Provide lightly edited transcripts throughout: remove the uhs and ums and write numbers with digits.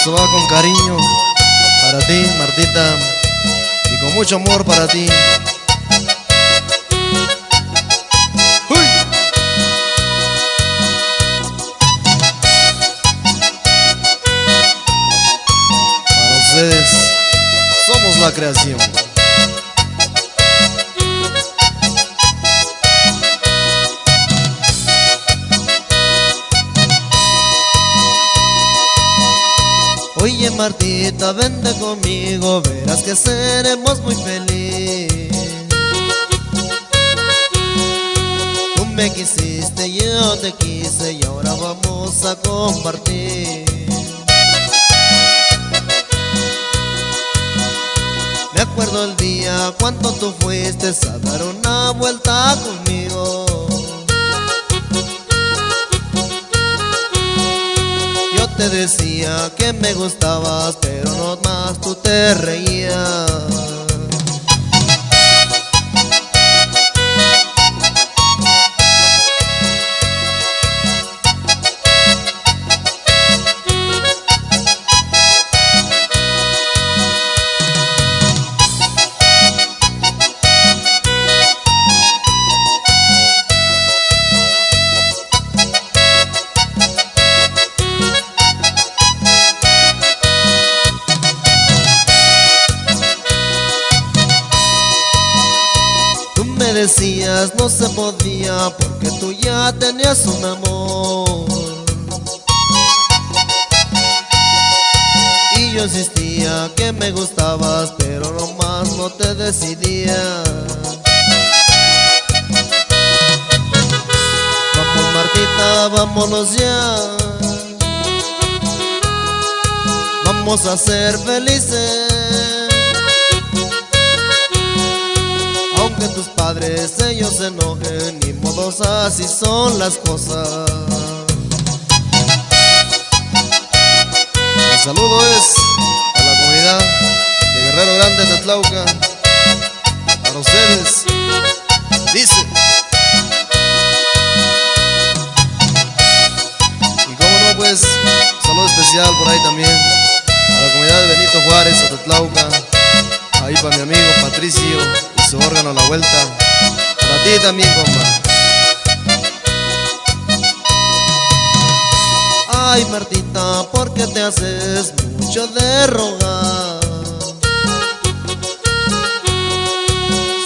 Esto va con cariño para ti, Martita, y con mucho amor para ti. ¡Uy! Para ustedes, somos la creación. Oye Martita, vente conmigo, verás que seremos muy felices. Tú me quisiste, yo te quise y ahora vamos a compartir. Me acuerdo el día cuando tú fuiste a dar una vuelta conmigo. Te decía que me gustabas, pero no más tú te reías. Me decías no se podía porque tú ya tenías un amor, y yo insistía que me gustabas, pero nomás no te decidía. Vamos Martita, vámonos ya, vamos a ser felices. Aunque tus padres ellos se enojen, ni modos, así son las cosas. El saludo es a la comunidad de Guerrero Grande de Tlauca. Para ustedes, dice. Y cómo no, pues, saludo especial por ahí también a la comunidad de Benito Juárez, de Tlauca. Ahí para mi amigo Patricio y su órgano a la vuelta. Para ti también, compa. Ay, Martita, ¿por qué te haces mucho de rogar?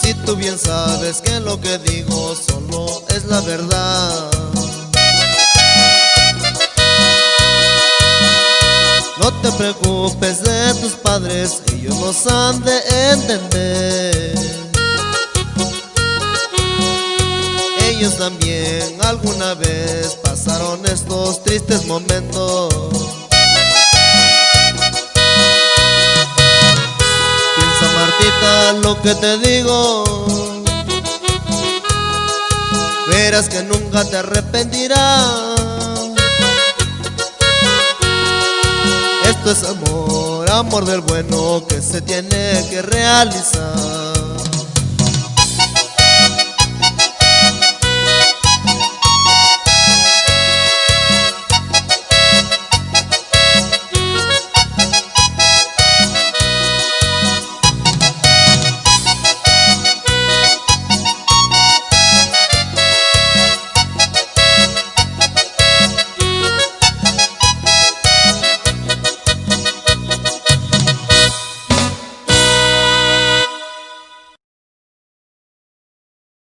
Si tú bien sabes que lo que digo solo es la verdad. No te preocupes de tus padres, ellos nos han de entender. Ellos también alguna vez pasaron estos tristes momentos. Piensa Martita lo que te digo, verás que nunca te arrepentirás. Esto es amor, amor del bueno que se tiene que realizar.